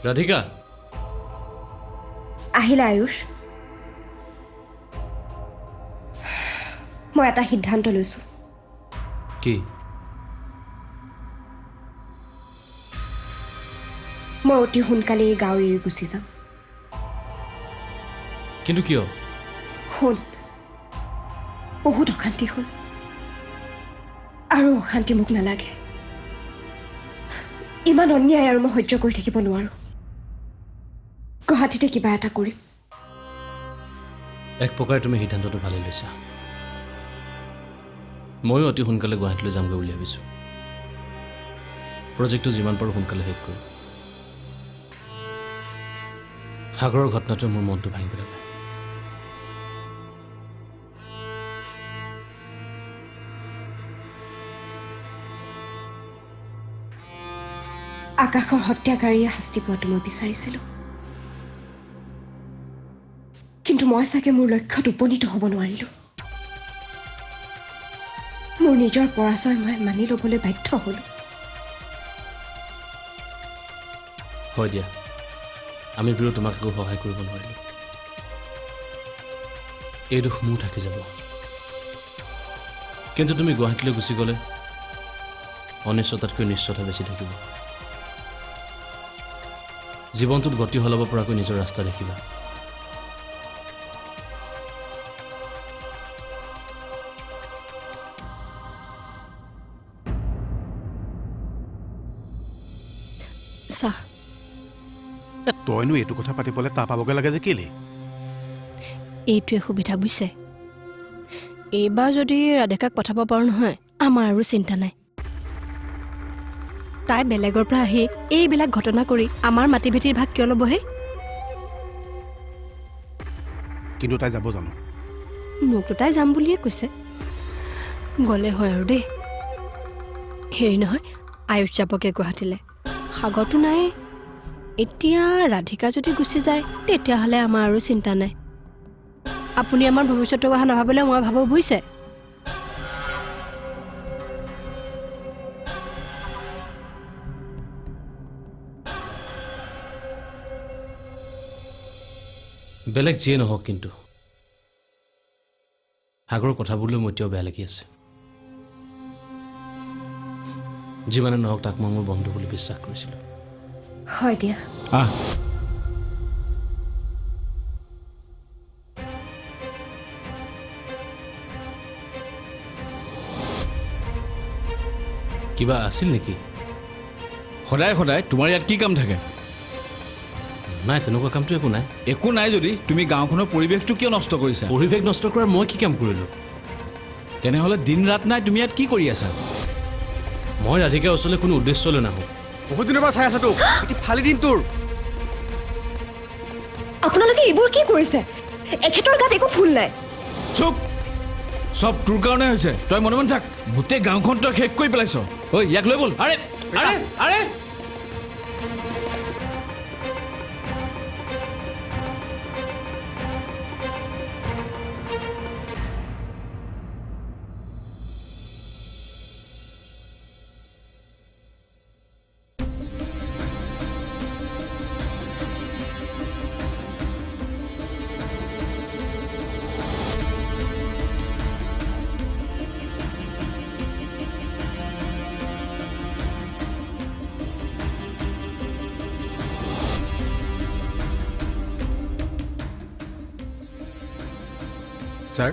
ৰাধিকা আহিলা আয়ুষ মই এটা সিদ্ধান্ত লৈছোঁ কি মই অতি সোনকালে এই গাঁও এৰি গুচি যাম কিন্তু কিয় শুন বহুত অশান্তি হ'ল আৰু অশান্তি মোক নালাগে ইমান অন্যায় আৰু মই সহ্য কৰি থাকিব নোৱাৰোঁ গুৱাহাটীতে কিবা এটা কৰিম এক প্ৰকাৰে তুমি সিদ্ধান্তটো ভালেই লৈছা ময়ো অতি সোনকালে গুৱাহাটীলৈ যামগৈ বুলি ভাবিছোঁ প্ৰজেক্টটো যিমান পাৰোঁ সোনকালে শেষ কৰিম সাগৰৰ ঘটনাটোৱে মোৰ মনটো ভাঙি পেলালে আকাশৰ হত্যাকাৰীয়ে শাস্তি পোৱাটো মই বিচাৰিছিলোঁ কিন্তু মই চাগে মোৰ লক্ষ্যত উপনীত হ'ব নোৱাৰিলোঁ মোৰ নিজৰ পৰাজয় মই মানি ল'বলৈ বাধ্য হ'লোঁ হয় দিয়া আমি বিৰো তোমাক একো সহায় কৰিব নোৱাৰিলোঁ এই দুখ মোৰ থাকি যাব কিন্তু তুমি গুৱাহাটীলৈ গুচি গ'লে অনিশ্চয়তাতকৈ নিশ্চয়তা বেছি থাকিব জীৱনটোত গতি সলাব পৰাকৈ নিজৰ ৰাস্তা দেখিবা চাহ তইনো এইটো কথা পাতিবলৈ তা পাবগৈ লাগে যে কেলে এইটোৱে সুবিধা বুজিছে এইবাৰ যদি ৰাধিকাক পঠাব পাৰোঁ নহয় আমাৰ আৰু চিন্তা নাই তাই বেলেগৰ পৰা আহি এইবিলাক ঘটনা কৰি আমাৰ মাটি ভেটিৰ ভাগ কিয় ল'বহে কিন্তু তাই যাব জানো মোকতো তাই যাম বুলিয়ে কৈছে গ'লে হয় আৰু দেই হেৰি নহয় আয়ুষ যাবগে গুৱাহাটীলৈ সাগৰটো নাই এতিয়া ৰাধিকা যদি গুচি যায় তেতিয়াহ'লে আমাৰ আৰু চিন্তা নাই আপুনি আমাৰ ভৱিষ্যতৰ কথা নাভাবিলে মই ভাবোঁ বুজিছে বেলেগ যিয়ে নহওক কিন্তু সাগৰৰ কথাবোৰলৈ মোৰ এতিয়াও বেয়া লাগি আছে যিমানে নহওক তাক মই মোৰ বন্ধু বুলি বিশ্বাস কৰিছিলোঁ হয় দিয়া আহ কিবা আছিল নেকি সদায় সদায় তোমাৰ ইয়াত কি কাম থাকে নাই তেনেকুৱা কামটো একো নাই একো নাই যদি তুমি গাঁওখনৰ পৰিৱেশটো কিয় নষ্ট কৰিছা পৰিৱেশ নষ্ট কৰাৰ মই কি কাম কৰিলোঁ তেনেহ'লে দিন ৰাত নাই তুমি ইয়াত কি কৰি আছা মই ৰাধিকাৰ ওচৰলৈ কোনো উদ্দেশ্যলৈ নাহোঁ বহুত দিনৰ পৰা চাই আছা তোক এটি ফালি দিম তোৰ আপোনালোকে এইবোৰ কি কৰিছে এখেতৰ গাত একো ভুল নাই চুপ চব তোৰ কাৰণে হৈছে তই মনে মনে থাক গোটেই গাঁওখন তই শেষ কৰি পেলাইছ ঐ ইয়াক লৈ ব'ল আৰে আৰে আৰে ছাৰ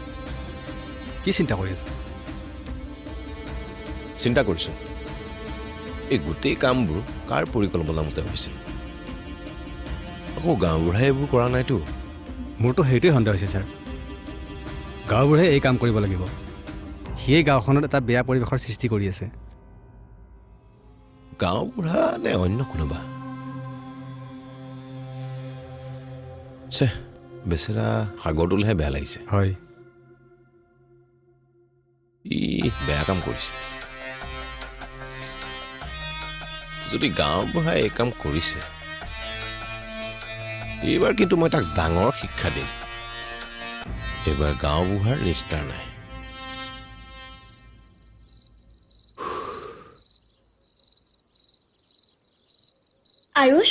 কি চিন্তা কৰি আছে চিন্তা কৰিছোঁ এই গোটেই কামবোৰ কাৰ পৰিকল্পনা মতে হৈছে আকৌ গাঁওবুঢ়াই এইবোৰ কৰা নাইতো মোৰতো সেইটোৱে সন্দেহ হৈছে ছাৰ গাঁওবুঢ়াই এই কাম কৰিব লাগিব সিয়ে গাঁওখনত এটা বেয়া পৰিৱেশৰ সৃষ্টি কৰি আছে গাঁওবুঢ়া নে অন্য কোনোবা ছে বেচেৰা সাগৰটোলৈহে বেয়া লাগিছে হয় ই বেয়া কাম কৰিছে যদি গাঁওবুঢ়াই এই কাম কৰিছে এইবাৰ কিন্তু মই তাক ডাঙৰ শিক্ষা দিম এইবাৰ গাঁওবুঢ়াৰ নিষ্ঠাৰ নাই আয়ুষ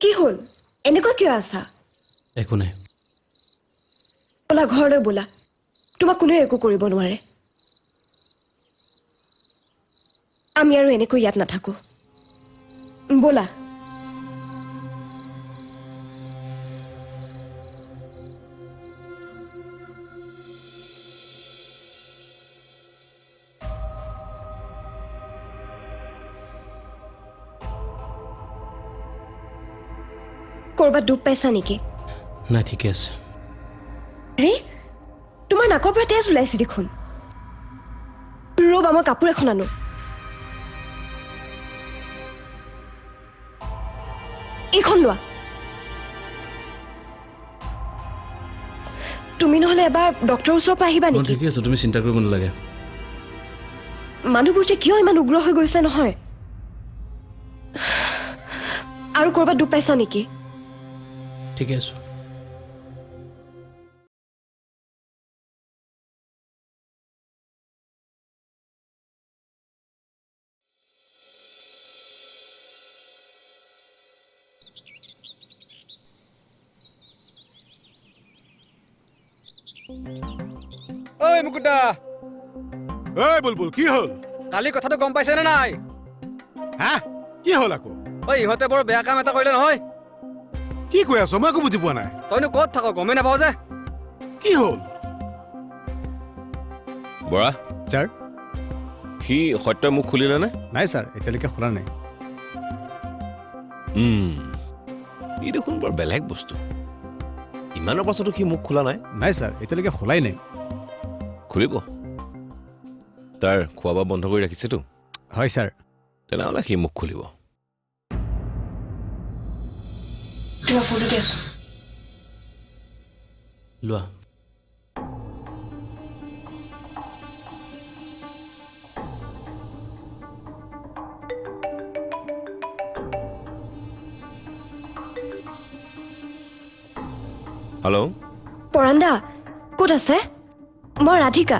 কি হ'ল এনেকুৱা কিয় আছা একো নাই বোলা ঘৰলৈ বোলা তোমাক কোনেও একো কৰিব নোৱাৰে আমি আৰু এনেকৈ ইয়াত নাথাকো বোলা কৰবাত দুখ পাইছা নেকি নাই ঠিকে আছে ৰে তোমাৰ নাকৰ পৰা তেজ ওলাইছে দেখোন ৰ'বা মই কাপোৰ এখন আনো এইখন লোৱা তুমি নহ'লে এবাৰ ডক্টৰৰ ওচৰৰ পৰা আহিবা মই নেকি ঠিকে আছো তুমি চিন্তা কৰিব নালাগে মানুহবোৰ যে কিয় ইমান উগ্ৰ হৈ গৈছে নহয় আৰু কৰবাত দুখ পাইছা নেকি ঠিকে আছো ঐ মুকুতা ঐ বুলবুল কি হ'ল কালি কথাটো গম পাইছেনে নাই হা কি হ'ল আকৌ ঐ ইহঁতে বৰ বেয়া কাম এটা কৰিলে নহয় কি কৈ আছ মই একো বুজি পোৱা নাই তইনো ক'ত থাক গমেই নাপাওঁ যে কি হ'ল বৰা ছাৰ সি সত্যই মুখ খুলিলে নে নাই ছাৰ এতিয়ালৈকে খোলা নাই ই দেখোন বৰ বেলেগ বস্তু ইমানৰ পাছতো সি মুখ খোলা নাই নাই ছাৰ এতিয়ালৈকে খোলাই নাই খুলিব তাৰ খোৱা বোৱা বন্ধ কৰি ৰাখিছেতো হয় ছাৰ তেনেহ'লে সি মুখ খুলিব তোমাৰ ফোনটো দি আছো লোৱা হেল্ল' পৰান্দা ক'ত আছে মই ৰাধিকা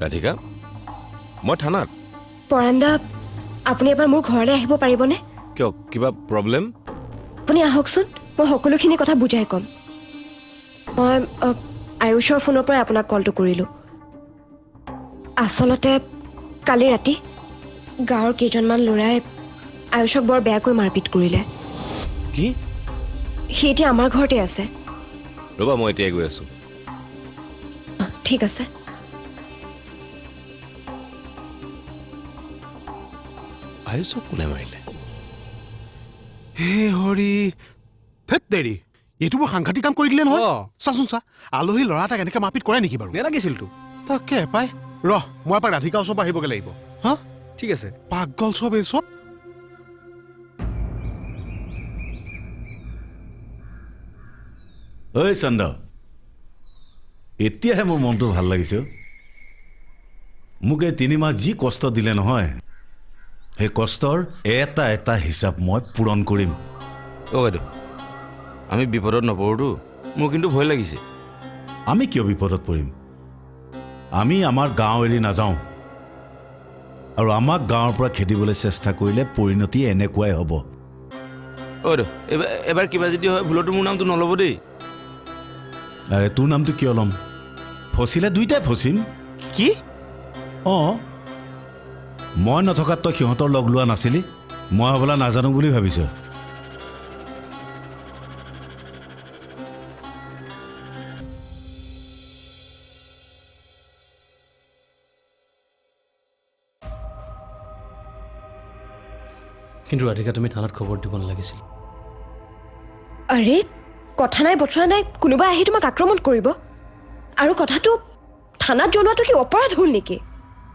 ৰাধিকা মই থানাত পৰান্দা আপুনি এবাৰ মোৰ ঘৰলৈ আহিব পাৰিবনে কিয় কিবা প্ৰব্লেম আপুনি আহকচোন মই সকলোখিনি কথা বুজাই ক'ম মই আয়ুষৰ ফোনৰ পৰাই আপোনাক কলটো কৰিলোঁ আচলতে কালি ৰাতি গাঁৱৰ কেইজনমান ল'ৰাই আয়ুষক বৰ বেয়াকৈ মাৰপিট কৰিলে কি সি এতিয়া আমাৰ ঘৰতে আছে ৰ'বা মই এতিয়াই গৈ আছোঁ ঠিক আছে আয়ুষক কোনে মাৰিলে হে হৰি ধেত দেৰি এইটো বৰ সাংঘাতিক কাম কৰি দিলে নহয় অ। চাচোন চা আলহী ল'ৰা এটাক এনেকৈ মাৰপিট কৰে নেকি বাৰু নেলাগিছিলতো তাকে পাই ৰহ মই এবাৰ ৰাধিকা ওচৰৰ পৰা আহিবগৈ লাগিব হা ঠিক আছে পাগল চব এই চব ঐ চন্দ এতিয়াহে মোৰ মনটো ভাল লাগিছে মোক এই 3 মাহ যি কষ্ট দিলে নহয় সেই কষ্টৰ এটা এটা হিচাপ মই পূৰণ কৰিম অ' বাইদেউ আমি বিপদত নপৰোঁতো মোৰ কিন্তু ভয় লাগিছে আমি কিয় বিপদত পৰিম আমি আমাৰ গাঁও এৰি নাযাওঁ আৰু আমাক গাঁৱৰ পৰা খেদিবলৈ চেষ্টা কৰিলে পৰিণতি এনেকুৱাই হ'ব অ' বাইদেউ এবাৰ কিবা যদি হয় ভুলতো মোৰ নামটো নল'ব দেই আৰে তোৰ নামটো কিয় ল'ম ফচিলে দুইটাই ফচিম কি অঁ মই নথকাত তই সিহঁতৰ লগ লোৱা নাছিলি মই হ'বলা নাজানো বুলি ভাবিছ কিন্তু ৰাধিকা তুমি থানাত খবৰ দিব নালাগিছিল আৰে কথা নাই বতৰা নাই কোনোবাই আহি তোমাক আক্ৰমণ কৰিব আৰু কথাটো থানাত জনোৱাটো কি অপৰাধ হ'ল নেকি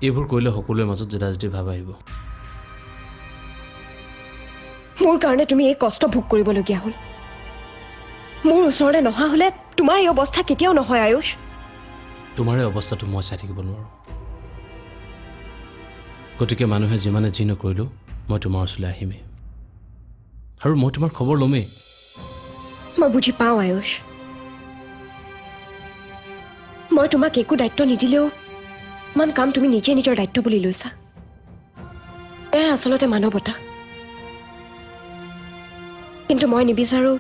এইবোৰ কৰিলে সকলোৰে মাজত জেদাজেদি ভাৱ আহিব মোৰ কাৰণে তুমি এই কষ্ট ভোগ কৰিবলগীয়া হ'ল মোৰ ওচৰলৈ নহা হ'লে তোমাৰ এই অৱস্থা কেতিয়াও নহয় আয়ুষ তোমাৰ এই অৱস্থাটো মই চাই থাকিব নোৱাৰোঁ গতিকে মানুহে যিমানে যি নকৰিলোঁ মই তোমাৰ ওচৰলৈ আহিমেই আৰু মই তোমাৰ খবৰ ল'মেই মই বুজি পাওঁ আয়ুষ মই তোমাক একো দায়িত্ব নিদিলেও ইমান কাম তুমি নিজে নিজৰ দায়িত্ব বুলি লৈছা এয়া আচলতে মানৱতা কিন্তু মই নিবিচাৰোঁ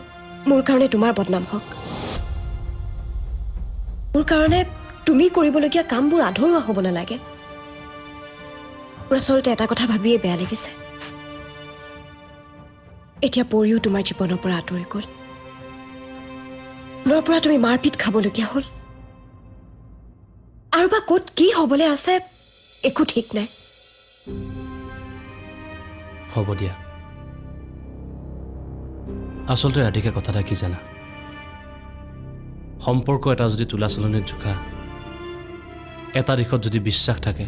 মোৰ কাৰণে তোমাৰ বদনাম হওক। মোৰ কাৰণে তুমি কৰিবলগীয়া কামবোৰ আধৰুৱা হ'ব নালাগে। মোৰ আচলতে এটা কথা ভাবিয়ে বেয়া লাগিছে, এতিয়া পৰিও তোমাৰ জীৱনৰ পৰা আঁতৰি গ'ল। মোৰ পৰা তুমি মাৰপিট খাবলগীয়া হ'ল, আৰু বা ক'ত কি হ'বলৈ আছে একো ঠিক নাই। হ'ব দিয়া। আচলতে ৰাধিকা কথা এটা কি জানা, সম্পৰ্ক এটা যদি তোলাচলনিত জোখা, এটা দিশত যদি বিশ্বাস থাকে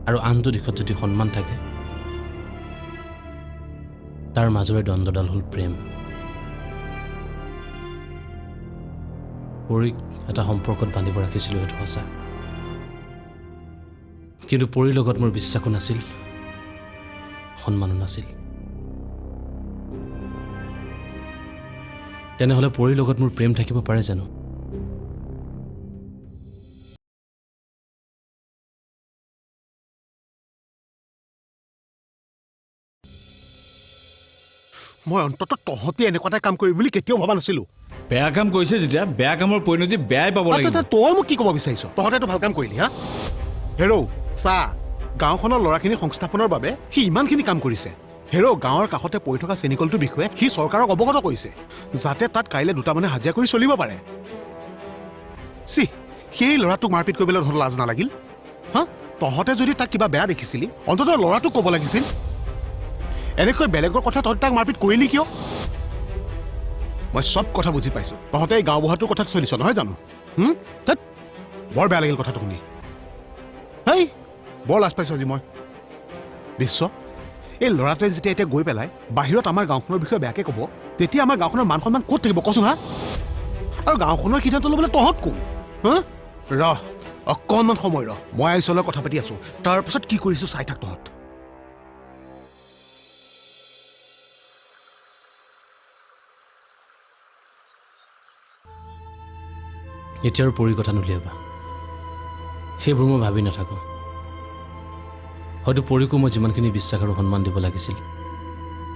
আৰু আনটো দিশত যদি সন্মান থাকে, তাৰ মাজৰে দ্বন্দ্বডাল হ'ল প্ৰেম। পৰীক এটা সম্পৰ্কত বান্ধিব ৰাখিছিলোঁ, সেইটো সঁচা, কিন্তু পৰীৰ লগত মোৰ বিশ্বাসো নাছিল, সন্মানো নাছিল। তেনেহ'লে পৰীৰ লগত মোৰ প্ৰেম থাকিব পাৰে জানো? মই অন্ততঃ তহঁতে এনেকুৱা এটা কাম কৰিম বুলি কেতিয়াও ভবা নাছিলোঁ। বেয়া কাম কৰিছে যেতিয়া বেয়া কামৰ পৰিণতি বেয়াই পাব লাগিব। আচ্ছা, তই মোক কি ক'ব বিচাৰিছ? তহঁতেতো ভাল কাম কৰিলি, হা? হেৰ' চা, গাঁওখনৰ ল'ৰাখিনি সংস্থাপনৰ বাবে সি ইমানখিনি কাম কৰিছে। হেৰ' গাঁৱৰ কাষতে পৰি থকা চেনিকলটোৰ বিষয়ে সি চৰকাৰক অৱগত কৰিছে, যাতে তাত কাইলৈ দুটা মানুহে হাজিৰা কৰি চলিব পাৰে। সেই ল'ৰাটোক মাৰপিট কৰিবলৈ ধৰ লাজ নালাগিল, হা? তহঁতে যদি তাক কিবা বেয়া দেখিছিলি অন্ততঃ ল'ৰাটোক ক'ব লাগিছিল। এনেকৈ বেলেগৰ কথা তহঁতে তাক মাৰপিট কৰিলি কিয়? মই চব কথা বুজি পাইছোঁ, তহঁতে এই গাঁওবুঢ়াটোৰ কথাত চলিছ নহয় জানো? বৰ বেয়া লাগিল কথাটো শুনি। হেই, বৰ লাজ পাইছোঁ আজি মই। বিশ্ব, এই ল'ৰাটোৱে যেতিয়া এতিয়া গৈ পেলাই বাহিৰত আমাৰ গাঁওখনৰ বিষয়ে বেয়াকৈ ক'ব, তেতিয়া আমাৰ গাঁওখনৰ মান সন্মান ক'ত থাকিব কচোন, হা? আৰু গাঁওখনৰ সিদ্ধান্ত ল'বলৈ তহঁত কোন? হা? ৰহ, অকণমান সময় ৰহ, মই আইচলৰ কথা পাতি আছোঁ, তাৰপাছত কি কৰিছোঁ চাই থাক তহঁত। এতিয়া আৰু পৰীৰ কথা নুলিয়াবা, সেইবোৰ মই ভাবি নাথাকোঁ। হয়তো পৰীকো মই যিমানখিনি বিশ্বাস আৰু সন্মান দিব লাগিছিল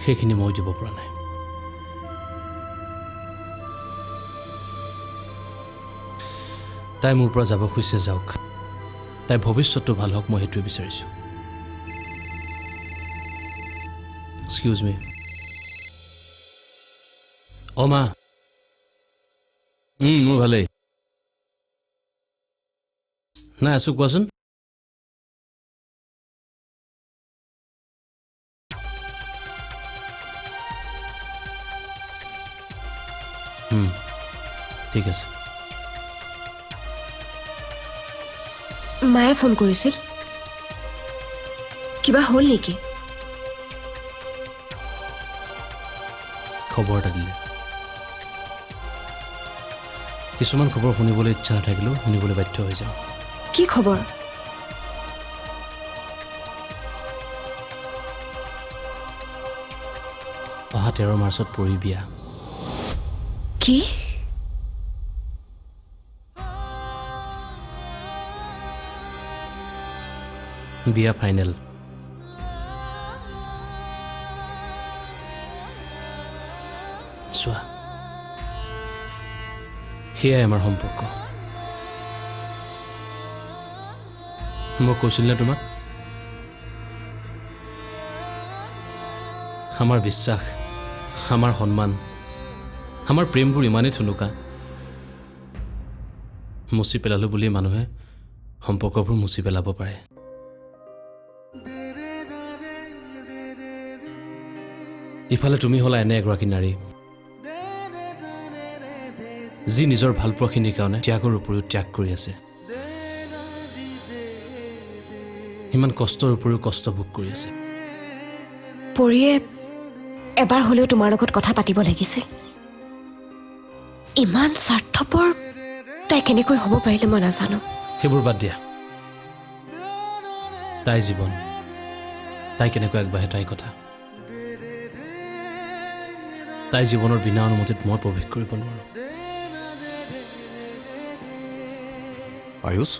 সেইখিনি মই দিব পৰা নাই। তাই মোৰ পৰা যাব খুজিছে যাওক, তাই ভৱিষ্যতটো ভাল হওক, মই সেইটোৱে বিচাৰিছোঁ। এক্সকিউজ মি। অ' মা, মোৰ ভালেই। নাই আছোঁ, কোৱাচোন। ঠিক আছে। মায়ে ফোন কৰিছিল, কিবা হ'ল নেকি? খবৰ এটা দিলে। কিছুমান খবৰ শুনিবলৈ ইচ্ছা নাথাকিলেও শুনিবলৈ বাধ্য হৈ যাওঁ। কি খবৰ? অহা 13 মাৰ্চত পৰী বিয়া। কি? বিয়া ফাইনেল। চোৱা, সেয়াই আমাৰ সম্পৰ্ক। মই কৈছিল নে তোমাক, আমাৰ বিশ্বাস, আমাৰ সন্মান, আমাৰ প্ৰেমবোৰ ইমানেই থুনুকা, মুচি পেলালোঁ বুলি মানুহে সম্পৰ্কবোৰ মুচি পেলাব পাৰে। ইফালে তুমি হ'লা এনে এগৰাকী নাৰী যি নিজৰ ভালপোৱাখিনিৰ কাৰণে ত্যাগৰ উপৰিও ত্যাগ কৰি আছে, ইমান কষ্টৰ উপৰিও কষ্ট ভোগ কৰি আছে। পৰীয়ে এবাৰ হ'লেও তোমাৰ লগত কথা পাতিব লাগিছিল। ইমান স্বাৰ্থপৰ তাই কেনেকৈ হ'ব পাৰিলে মই নাজানো। সেইবোৰ বাদ দিয়া, তাই জীৱন, তাই কেনেকৈ আগবাঢ়ে তাই কথা। তাই জীৱনৰ বিনা অনুমতিত মই প্ৰৱেশ কৰিব নোৱাৰোঁ। আয়ুষ,